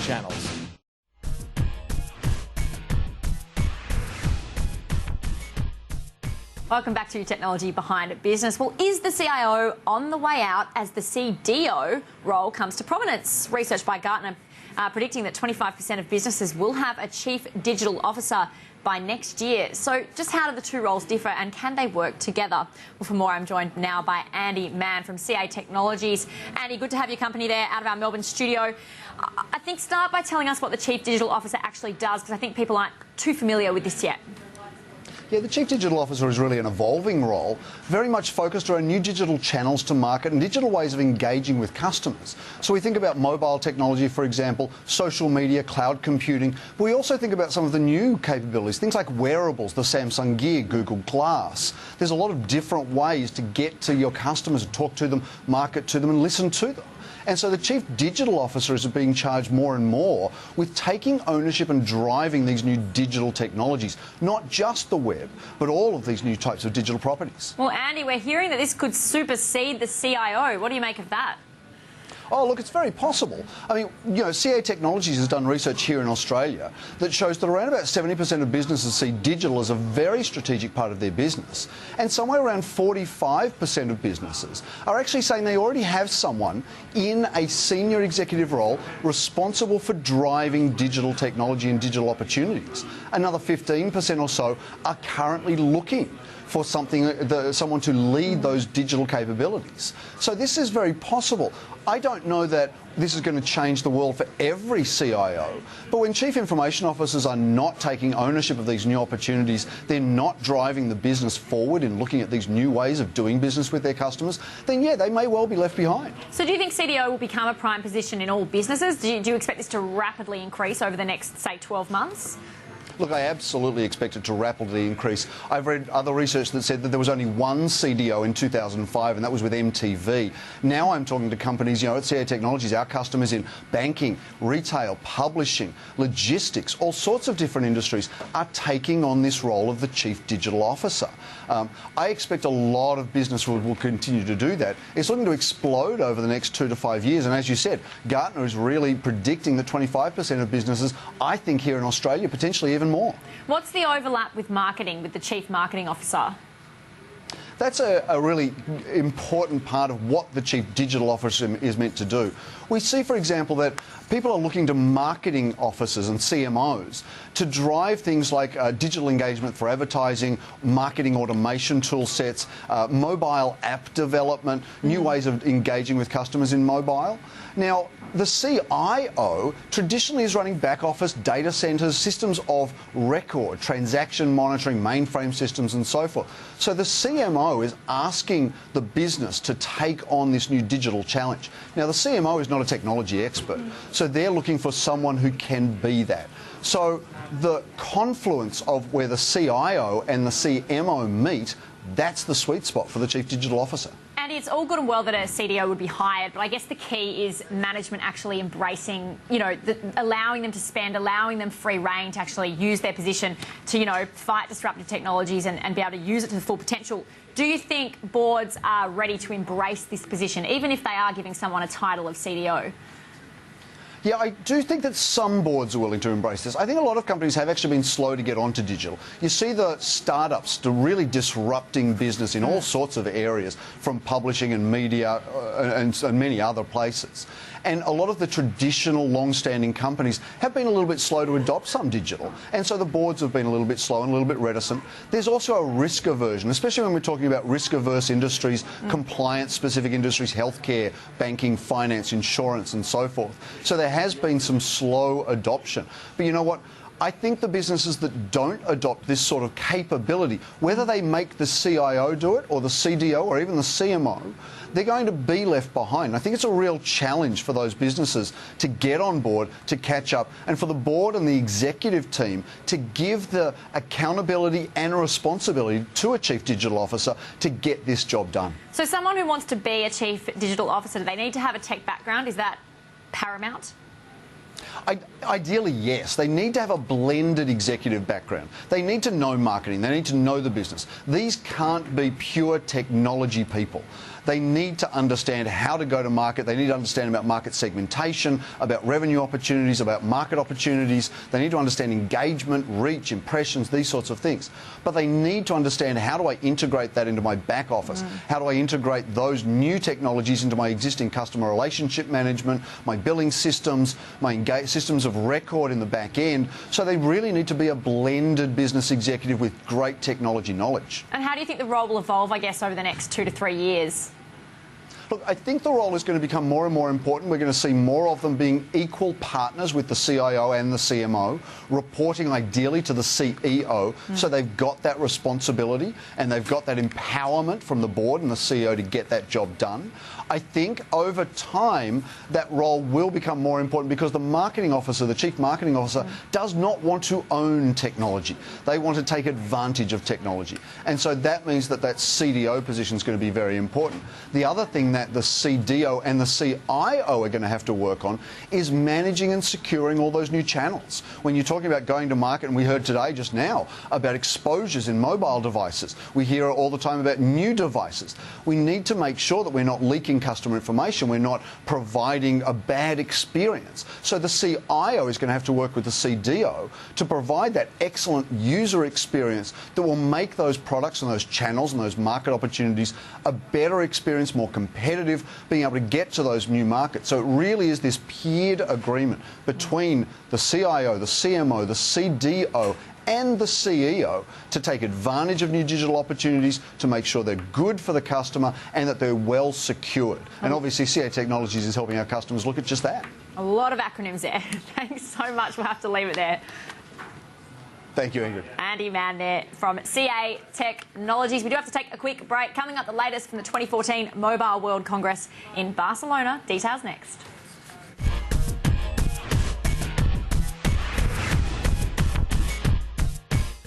channels. Welcome back to Technology Behind Business. Well, is the CIO on the way out as the CDO role comes to prominence? Research by Gartner predicting that 25% of businesses will have a chief digital officer by next year. So just how do the two roles differ and can they work together? Well, for more, I'm joined now by Andi Mann from CA Technologies. Andy, good to have your company there out of our Melbourne studio. I think start by telling us what the chief digital officer actually does, because I think people aren't too familiar with this yet. Yeah, the Chief Digital Officer is really an evolving role, very much focused around new digital channels to market and digital ways of engaging with customers. So we think about mobile technology, for example, social media, cloud computing. But we also think about some of the new capabilities, things like wearables, the Samsung Gear, Google Glass. There's a lot of different ways to get to your customers, talk to them, market to them and listen to them. And so the Chief Digital Officer is being charged more and more with taking ownership and driving these new digital technologies, not just the web, but all of these new types of digital properties. Well, Andy, we're hearing that this could supersede the CIO. What do you make of that? Oh, look, it's very possible. I mean, you know, CA Technologies has done research here in Australia that shows that around about 70% of businesses see digital as a very strategic part of their business. And somewhere around 45% of businesses are actually saying they already have someone in a senior executive role responsible for driving digital technology and digital opportunities. Another 15% or so are currently looking for someone to lead those digital capabilities. So this is very possible. I don't know that this is going to change the world for every CIO, but when chief information officers are not taking ownership of these new opportunities, they're not driving the business forward in looking at these new ways of doing business with their customers, then yeah, they may well be left behind. So do you think CDO will become a prime position in all businesses? Do you expect this to rapidly increase over the next, say, 12 months? Look, I absolutely expect it to rapidly increase. I've read other research that said that there was only one CDO in 2005, and that was with MTV. Now I'm talking to companies, you know, at CA Technologies, our customers in banking, retail, publishing, logistics, all sorts of different industries are taking on this role of the Chief Digital Officer. I expect a lot of business will continue to do that. It's looking to explode over the next 2 to 5 years, and as you said, Gartner is really predicting that 25% of businesses, I think here in Australia, potentially even more. What's the overlap with marketing, with the Chief Marketing Officer? That's a really important part of what the Chief Digital Officer is meant to do. We see, for example, that people are looking to marketing officers and CMOs to drive things like digital engagement for advertising, marketing automation tool sets, mobile app development, new ways of engaging with customers in mobile. Now, the CIO traditionally is running back office, data centres, systems of record, transaction monitoring, mainframe systems and so forth. So the CMO is asking the business to take on this new digital challenge. Now, the CMO is not a technology expert, so they're looking for someone who can be that. So the confluence of where the CIO and the CMO meet, that's the sweet spot for the Chief Digital Officer. Andy, it's all good and well that a CDO would be hired, but I guess the key is management actually embracing, you know, allowing them to spend, allowing them free rein to actually use their position to, you know, fight disruptive technologies and be able to use it to the full potential. Do you think boards are ready to embrace this position, even if they are giving someone a title of CDO? Yeah, I do think that some boards are willing to embrace this. I think a lot of companies have actually been slow to get onto digital. You see the startups really disrupting business in all sorts of areas, from publishing and media and many other places. And a lot of the traditional long-standing companies have been a little bit slow to adopt some digital. And so the boards have been a little bit slow and a little bit reticent. There's also a risk aversion, especially when we're talking about risk-averse industries, compliance-specific industries, healthcare, banking, finance, insurance, and so forth. So there has been some slow adoption. But you know what? I think the businesses that don't adopt this sort of capability, whether they make the CIO do it or the CDO or even the CMO, they're going to be left behind. I think it's a real challenge for those businesses to get on board, to catch up, and for the board and the executive team to give the accountability and responsibility to a Chief Digital Officer to get this job done. So someone who wants to be a Chief Digital Officer, do they need to have a tech background? Is that paramount? Ideally, yes. They need to have a blended executive background. They need to know marketing. They need to know the business. These can't be pure technology people. They need to understand how to go to market. They need to understand about market segmentation, about revenue opportunities, about market opportunities. They need to understand engagement, reach, impressions, these sorts of things. But they need to understand, how do I integrate that into my back office? How do I integrate those new technologies into my existing customer relationship management, my billing systems, my systems of record in the back end? So they really need to be a blended business executive with great technology knowledge. And how do you think the role will evolve, I guess, over the next 2 to 3 years? Look, I think the role is going to become more and more important. We're going to see more of them being equal partners with the CIO and the CMO, reporting ideally to the CEO, so they've got that responsibility and they've got that empowerment from the board and the CEO to get that job done. I think over time that role will become more important because the marketing officer, the chief marketing officer, does not want to own technology. They want to take advantage of technology. And so that means that that CDO position is going to be very important. The other thing that the CDO and the CIO are going to have to work on is managing and securing all those new channels. When you're talking about going to market, and we heard today just now about exposures in mobile devices, we hear all the time about new devices. We need to make sure that we're not leaking customer information, we're not providing a bad experience. So the CIO is going to have to work with the CDO to provide that excellent user experience that will make those products and those channels and those market opportunities a better experience, more competitive, being able to get to those new markets. So it really is this peered agreement between the CIO, the CMO, the CDO and the CEO to take advantage of new digital opportunities, to make sure they're good for the customer and that they're well secured. And obviously CA Technologies is helping our customers look at just that. A lot of acronyms there. Thanks so much. We'll have to leave it there. Thank you, Ingrid. Andi Mann there from CA Technologies. We do have to take a quick break. Coming up, the latest from the 2014 Mobile World Congress in Barcelona. Details next.